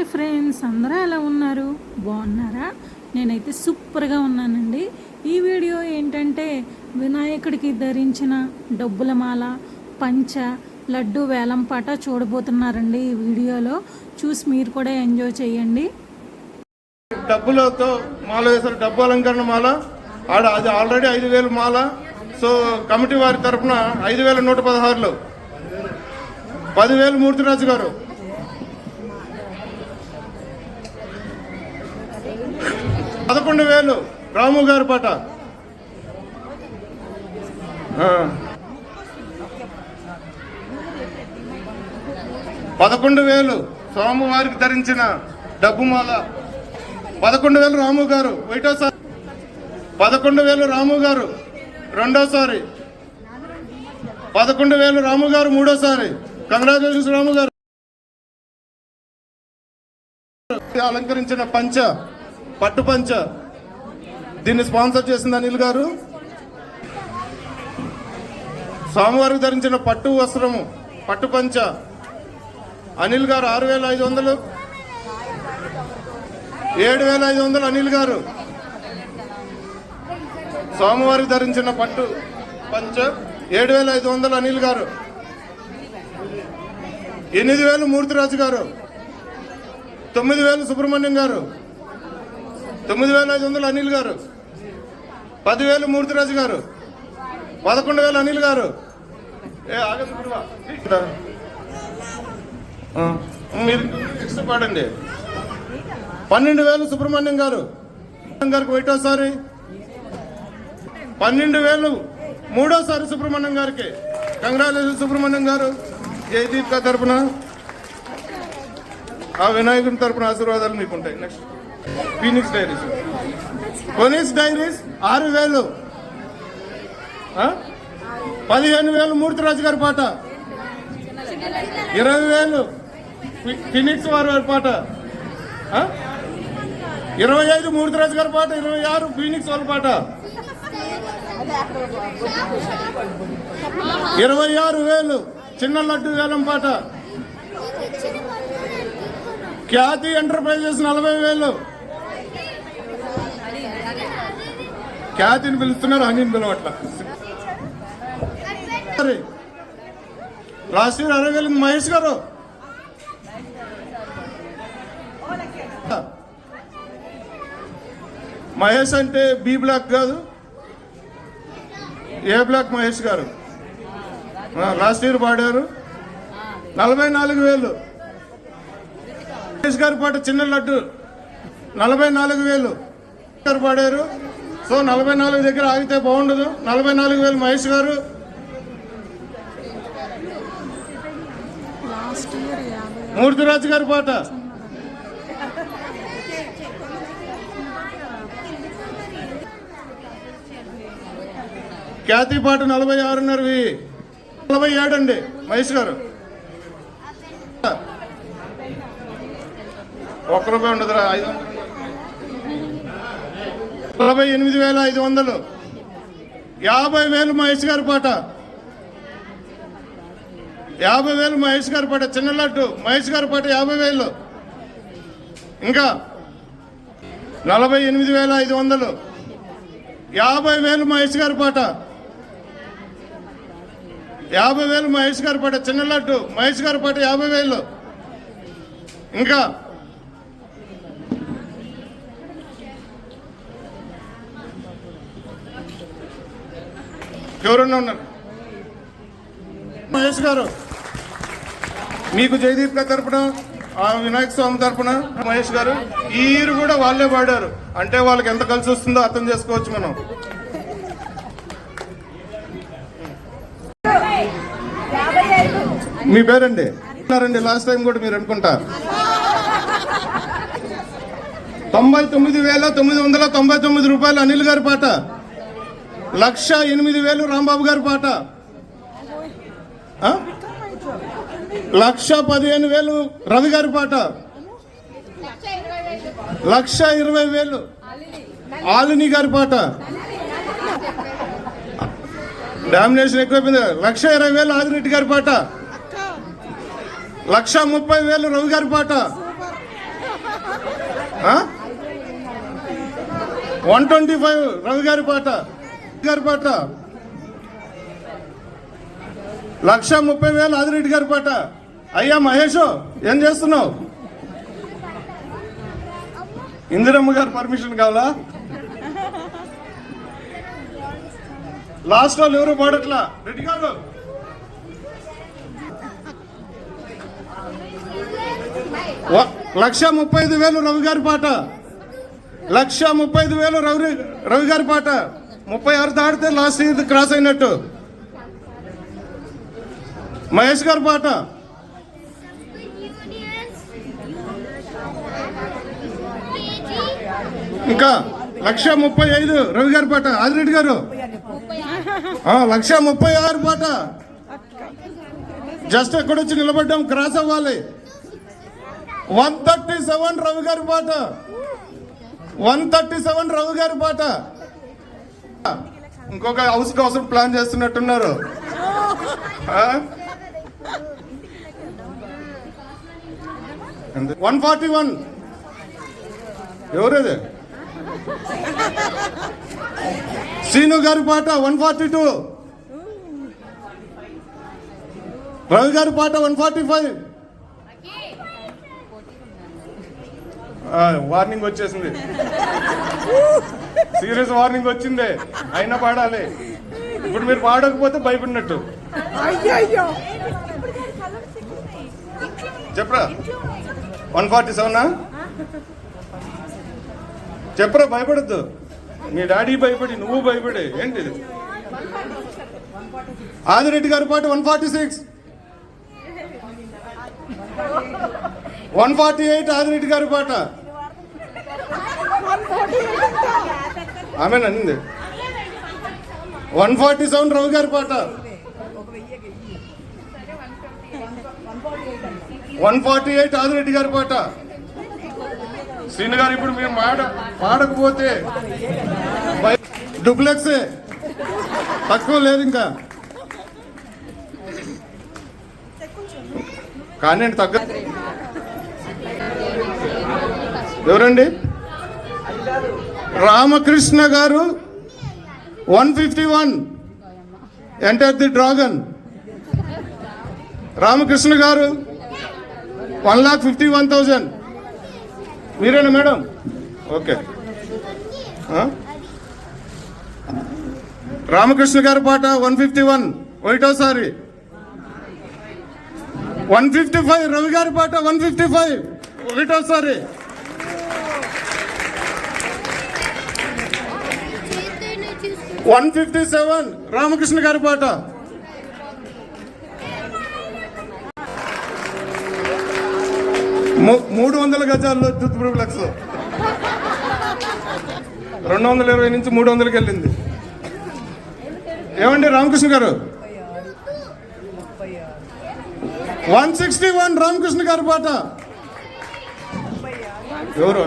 Hi friends, అందరూ ఎలా ఉన్నారు? బాగున్నారా? నేనైతే సూపర్గా ఉన్నానండి. ఈ వీడియో ఏంటంటే వినాయకుడికి ధరించిన డబ్బుల మాల, పంచ, లడ్డు వేలంపాట చూడబోతున్నారండి. ఈ వీడియోలో చూసి మీరు కూడా ఎంజాయ్ చేయండి. డబ్బులతో మాల వేశారు, డబ్బు అలంకరణ మాల. అది ఆల్రెడీ 5,000 మాల. సో కమిటీ వారి తరఫున 5,116 10,000 మూర్తిరాజు గారు, 11,000 రాము గారి పాట, 11,000 స్వామివారికి ధరించిన డబ్బుమాల, 11,000 రాము గారు ఒకటోసారి, 11,000 రాము గారు రెండోసారి, 11,000 రాము గారు మూడోసారి. కంగ్రాచులేషన్స్ రాము గారు. అలంకరించిన పంచ, పట్టు పంచ, దీన్ని స్పాన్సర్ చేసింది అనిల్ గారు. స్వామివారికి ధరించిన పట్టు వస్త్రము, పట్టు పంచ అనిల్ గారు 6,500, 7,500 అనిల్ గారు. స్వామివారికి ధరించిన పట్టు పంచ 7,500 అనిల్ గారు. 8,000 మూర్తిరాజు గారు, 9,000 సుబ్రహ్మణ్యం గారు, 9,500 అనిల్ గారు, 10,000 మూర్తిరాజు గారు, 11,000 అనిల్ గారు. మీరు నెక్స్ట్ పాడండి. 12,000 సుబ్రహ్మణ్యం గారు గారికి ఒకటోసారి, 12,000 మూడోసారి సుబ్రహ్మణ్యం గారికి. కంగ్రాచులేషన్ సుబ్రహ్మణ్యం గారు. జయదీప్ గా తరపున, ఆ వినాయకుని తరపున ఆశీర్వాదాలు మీకుంటాయి. Next Phoenix Dairies, Phoenix Dairies 6,000, 15,000 Murthyraju గారి పాట, 20,000 ఫీనిక్స్ వారి పాట, 25 మూర్తిరాజు గారి పాట, 26 ఫీనిక్స్ వారి పాట, 26,000 చిన్న లడ్డు వేలం పాట. ఖ్యాతి ఎంటర్ప్రైజెస్ 40,000. ఖ్యాతిని పిలుస్తున్నారు, హనీని పిలవట్ల. లాస్ట్ ఇయర్ 60,000 మహేష్ గారు. మహేష్ అంటే బి బ్లాక్ కాదు, ఏ బ్లాక్ మహేష్ గారు. లాస్ట్ ఇయర్ పాడారు 44,000. మహేష్ గారి పాట చిన్న లడ్డు 44,000 గారు పాడారు. సో 44 దగ్గర ఆగితే బాగుండదు. 44,000 మహేష్ గారు. మూర్తిరాజు గారి పాట, ఖ్యాతి పాట 46,500, 47 అండి మహేష్ గారు. ₹1 ఉండదురా. 48,500, 50,000 మహేష్ గారి పాట, 50,000 మహేష్ గారి పాట చిన్న లడ్డు మహేష్ గారి పాట 50,000. ఇంకా 48,500, 50,000 మహేష్ గారి పాట, 50,000 మహేష్ గారి పాట చిన్న లడ్డు మహేష్ గారి పాట 50,000. ఇంకా ఎవరన్నా ఉన్నారు? మహేష్ గారు మీకు జయదీప్ గారి తరపున, ఆ వినాయక స్వామి తరపున మహేష్ గారు. ఈ ఇయర్ కూడా వాళ్ళే పాడారు అంటే వాళ్ళకి ఎంత కలిసి వస్తుందో అర్థం చేసుకోవచ్చు మనం. మీ పేరండి? లాస్ట్ టైం కూడా మీరు అనుకుంటా 99,999 రూపాయలు అనిల్ గారి పాట, 1,08,000 రాంబాబు గారి పాట, 1,15,000 రవి గారి పాట, 1,20,000 ఆలిని గారి పాట. డామినేషన్ ఎక్కువైపోయింది. 1,20,000 ఆదిరెడ్డి గారి పాట, 1,30,000 రవి గారి పాట, 125 రవి గారి పాట 1,30,000 ఆదిరెడ్డి గారి పాట. అయ్యా మహేష్, ఏం చేస్తున్నావు? ఇందిరమ్మ గారు పర్మిషన్ కావాలా? లాస్ట్ వాళ్ళు ఎవరు పాడట్లా. రెడ్డి గారు 1,35,000 రవి గారి పాట. 1,35,000 రవి గారి పాట. 36 దాటితే లాస్ట్ ఇది క్రాస్ అయినట్టు. మహేష్ గారి పాట. ఇంకా 1,35,000 రవి గారి పాట. ఆదిరెడ్డి గారు 1,36,000 పాట. జస్ట్ ఎక్కడొచ్చి నిలబడ్డాం, క్రాస్ అవ్వాలి. 137 రవి గారి పాట. 137 రవి గారి పాట. ఇంకొక హౌస్ కోసం ప్లాన్ చేస్తున్నట్టున్నారు. 141 ఎవరేది? శ్రీను గారి పాట. 142 రవి గారి పాట. 145 వార్నింగ్ వచ్చేసింది. సీరియస్ వార్నింగ్ వచ్చింది. అయినా పాడాలి. ఇప్పుడు మీరు పాడకపోతే భయపడినట్టు. చెప్పరా 147 చెప్పరా, భయపడద్దు. మీ డాడీ భయపడి, నువ్వు భయపడి ఏంటి? ఆదిరెడ్డి గారి పాట. 146 148 ఆదిరెడ్డి గారి పాట. ఆమె అనింది. 147 రవి గారి పాట. 148 ఆదిరెడ్డి గారి పాట. శ్రీను గారు ఇప్పుడు మీరు పాడకపోతే డూప్లెక్స్ తక్కువ లేదు ఇంకా. కానీ తగ్గ ఎవరండి? రామకృష్ణ గారు 151 ఎంటర్ ది డ్రాగన్. రామకృష్ణ గారు 1,51,000. మీరేనా మేడం? ఓకే. రామకృష్ణ గారి పాట 151 ఒకటోసారి. 155 రవి గారి పాట. 155 ఒకటోసారి. 157 రామకృష్ణ గారి పాట. 300 గజాల్లో టూత్బ్రూక్లెక్స్ 220 నుంచి 300కి వెళ్ళింది. ఏమండి రామకృష్ణ గారు? 161 రామకృష్ణ గారి పాట. ఎవరు?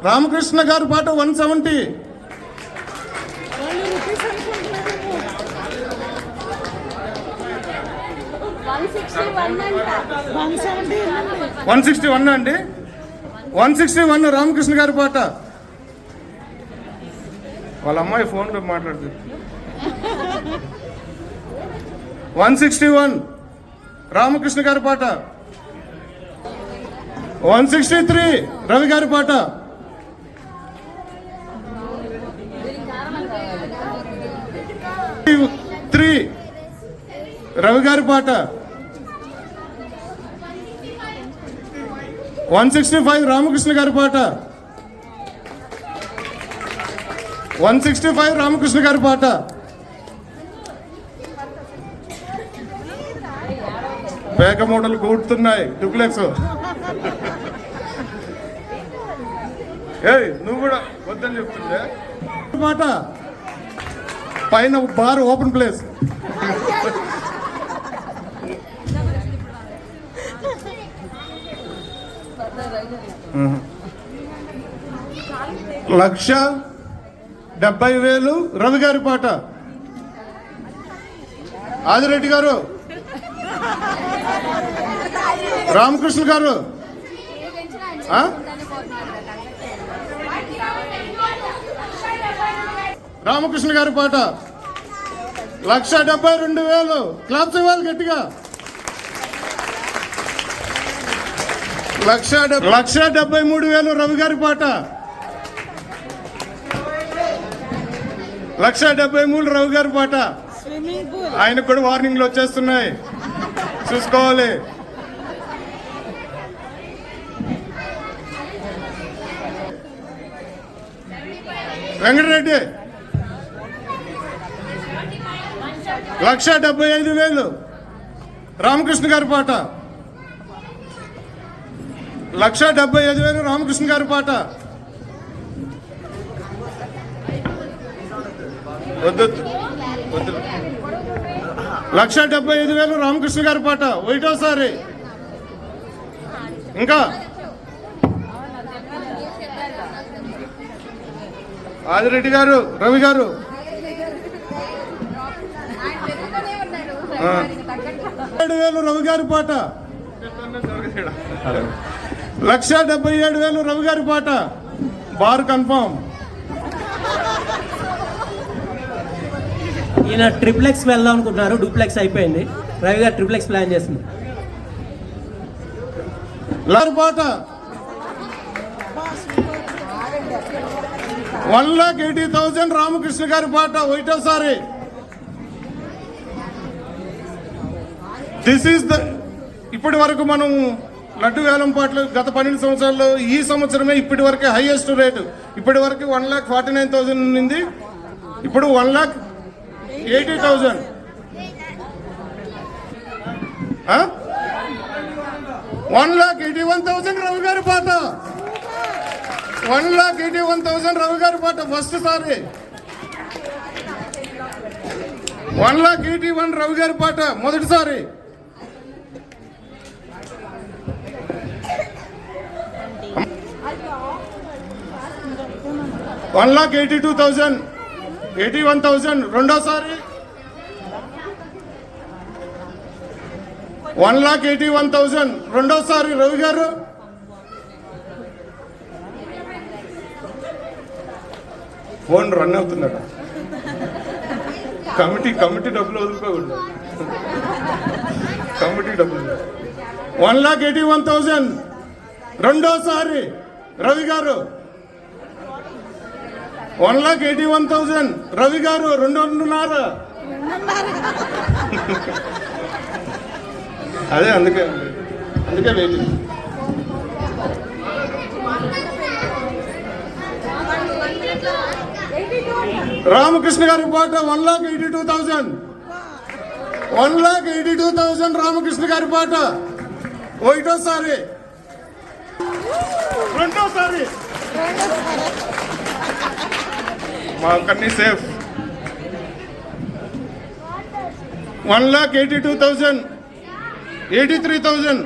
రామకృష్ణ గారి పాట. 170 161 అండి. 161 రామకృష్ణ గారి పాట. వాళ్ళ అమ్మాయి ఫోన్లో మాట్లాడుతుంది. 161 రామకృష్ణ గారి పాట. 163 రవి గారి పాట. 3 రవి గారి పాట. 165 రామకృష్ణ గారి పాట. 165 రామకృష్ణ గారి పాట. పేక మూటలు కూడుతున్నాయి డూప్లెక్స్. నువ్వు కూడా వద్దని చెప్తుంటే పాట. పైన బార్ ఓపెన్ ప్లేస్. లక్ష 70,000 రవి గారి పాట. ఆదిరెడ్డి గారు రామకృష్ణ గారు ఆ? రామకృష్ణ గారి పాట 1,72,000 క్లాప్స్ ఇవ్వాలి గట్టిగా. 1,73,000 రవి గారి పాట 1,73,000 రవి గారి పాట. ఆయనకు కూడా వార్నింగ్లు వచ్చేస్తున్నాయి, చూసుకోవాలి. వెంకటరెడ్డి 1,75,000 రామకృష్ణ గారి పాట 1,75,000 రామకృష్ణ గారి పాట. వద్దు వద్దు 1,75,000 రామకృష్ణ గారి పాట ఒకటోసారి. ఇంకా ఆదిరెడ్డి గారు రవి గారు 7,000 రవి గారి పాట 1,77,000 రవి గారి పాట. Bar confirm. ఈయన ట్రిప్లెక్స్ వెళ్దాం అనుకుంటున్నారు, డూప్లెక్స్ అయిపోయింది. రవి గారు ట్రిప్లెక్స్ ప్లాన్ చేస్తున్నారు. పాట 1,80,000 రామకృష్ణ గారి పాట ఒకటోసారి. దిస్ ఈస్ ద ఇప్పటి వరకు మనం లడ్డు వేలం పాటలు గత 12 సంవత్సరాల్లో ఈ సంవత్సరమే ఇప్పటి వరకే హైయెస్ట్ రేటు. ఇప్పటి వరకు 1,49,000 ఉంది, ఇప్పుడు 1,80,000. 1,81,000 రవి గారి పాట 1,81,000 రవి గారి పాట ఫస్ట్ సారి. 1,81,000 రవి గారి పాట మొదటిసారి. 1,82,000 81,000 రెండోసారి. 1,81,000 రెండోసారి రవి గారు. Phone run అవుతుందట. కమిటీ డబ్బులు వదులుకోకూడదు. కమిటీ డబ్బులు 1,81,000 రెండోసారి రవి గారు. 1,81,000 రవి గారు 2.5. అదే అందుకే వెయిటింగ్. రామకృష్ణ గారి పాట 1,82,000 1,82,000 రామకృష్ణ గారి పాట ఒకటోసారి. రెండోసారి మా కన్నీ సేఫ్. 1,82,000 83,000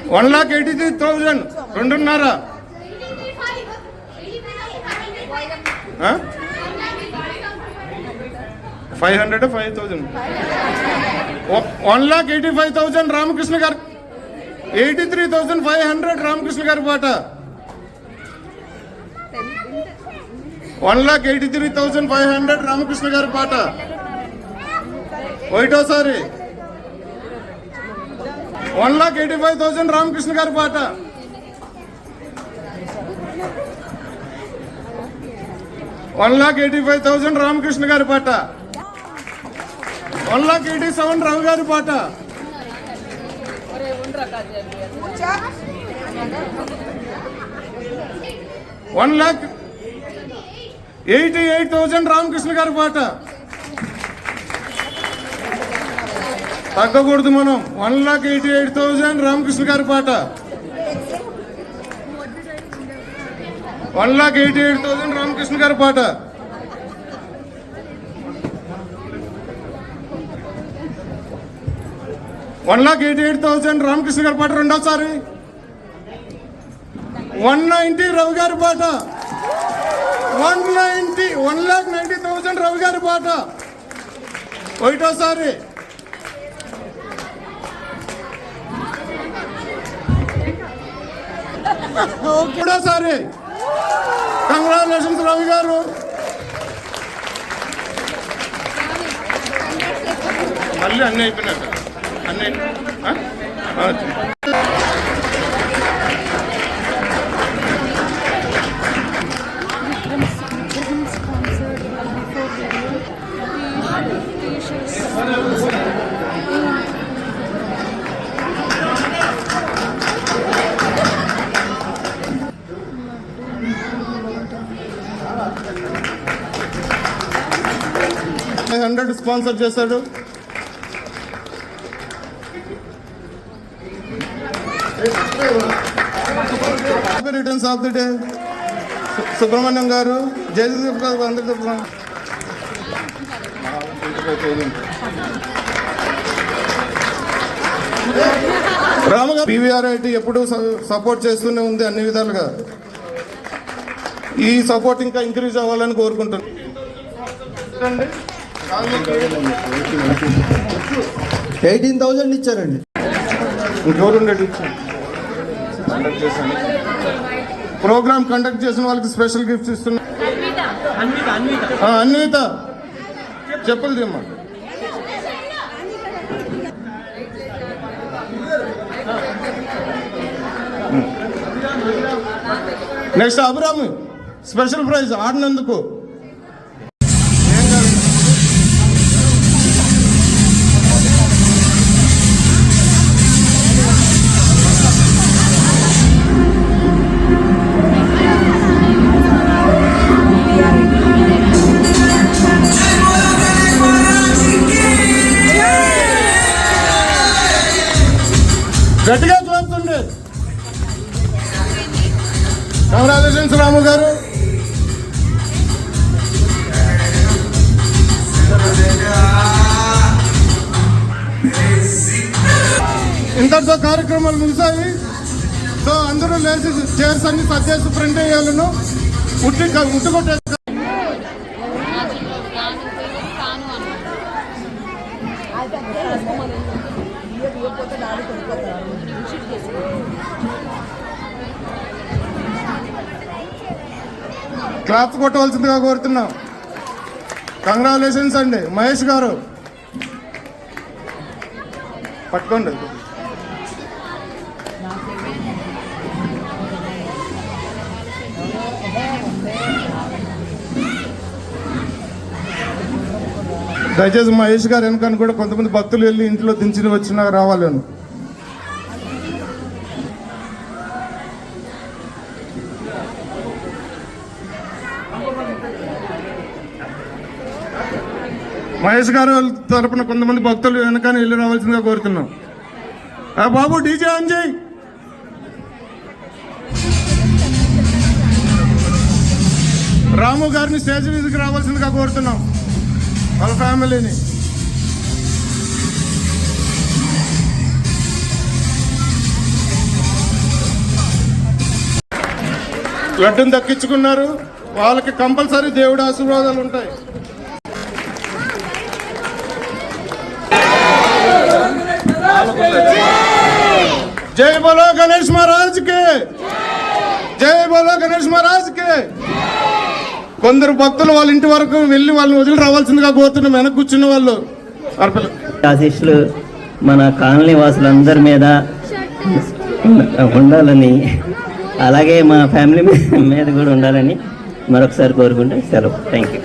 1,83,000 2.5. 500 5,000 1,85,000 రామకృష్ణ గారు. 83,500 రామకృష్ణ గారి పాట 1,83,500 రామకృష్ణ గారి పాట ఒకటోసారి. 1,85,000 రామకృష్ణ గారి పాట. 1,85,000 రామకృష్ణ గారి పాట. 1,87,000 రవి గారి పాట. 1,88,000 రామకృష్ణ గారి పాట. తగ్గకూడదు మనం. 1,88,000 రామకృష్ణ గారి పాట. 1,88,000 రామకృష్ణ గారి పాట. 1,88,000 రామకృష్ణ గారి పాట రెండోసారి. 190 రవి గారి పాట. 1,90,000 కొట్టండి రవి గారి పాట ఒకటోసారి. ఒకటోసారి కంగ్రాచులేషన్స్ రవి గారు. మళ్ళీ అన్నీ అయిపోయినాక అన్నీ $100 స్పాన్సర్ చేశాడు. Returns of the day Subrahmanyam గారు, జయదీప్ గారు, అందరికీ రామగారు. PVRIT ఎప్పుడు సపోర్ట్ చేస్తూనే ఉంది అన్ని విధాలుగా. ఈ సపోర్ట్ ఇంకా ఇంక్రీజ్ అవ్వాలని కోరుకుంటున్నాను. 18,000 ఇచ్చారండి. ఇంకెవరు ప్రోగ్రామ్ కండక్ట్ చేసిన వాళ్ళకి స్పెషల్ గిఫ్ట్స్ ఇస్తున్నా. అన్విత చెప్పులు తీమ్మా. నెక్స్ట్ అభిరామ్ స్పెషల్ ప్రైజ్ ఆడినందుకు. గట్టిగా చూస్తుండే. కంగ్రాచులేషన్స్ రాము గారు. ఇంతటితో కార్యక్రమాలు ముగిసాయి. సో అందరూ లేచి చైర్స్ అన్ని సర్దేసి ప్రింట్ అయ్యాలను ఉట్టుకొట్టే క్లాప్స్ కొట్టవలసిందిగా కోరుతున్నాం. కంగ్రాచులేషన్స్ అండి. మహేష్ గారు పట్టుకోండి. దయచేసి మహేష్ గారు వెనకని కూడా కొంతమంది భక్తులు వెళ్ళి ఇంట్లో దించి వచ్చినా రావాలను. మహేష్ గారు తరపున కొంతమంది భక్తులు వెనకని వెళ్ళి రావాల్సిందిగా కోరుతున్నాం. బాబు డీజే ఆన్ చేయి. రాము గారిని స్టేజ్ మీదకి రావాల్సిందిగా కోరుతున్నాం వాళ్ళ ఫ్యామిలీని. లడ్డును దక్కించుకున్నారు. వాళ్ళకి కంపల్సరీ దేవుడి ఆశీర్వాదాలు ఉంటాయి. జై బోలో గణేష్ మహారాజ్ కి, జై బోలో గణేష్ మహారాజ్ కి. కొందరు భక్తులు వాళ్ళ ఇంటి వరకు వెళ్ళి వాళ్ళని వదిలి రావాల్సిందిగా కోరుతున్నాం. వెనక్కి కూర్చున్న వాళ్ళు ఆశీస్సులు మన కాలనీ వాసులందరి మీద ఉండాలని, అలాగే మా ఫ్యామిలీ మీద కూడా ఉండాలని మరొకసారి కోరుకుంటే సెలవు. Thank you.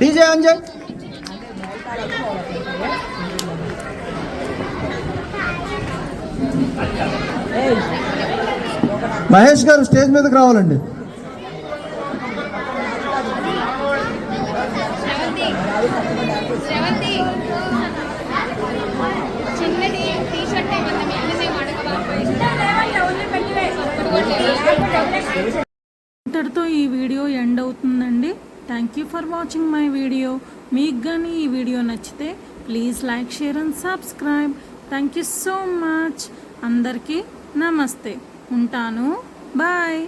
DJ Anjay. Mahesh గారు స్టేజ్ మీదకి రావాలండి. ఇంతటితో ఈ వీడియో ఎండ్ అవుతుందండి. Thank you for watching my video. మీకు కానీ ఈ వీడియో నచ్చితే please like, share and subscribe. Thank you so much. అందరికీ నమస్తే. ఉంటాను. బాయ్.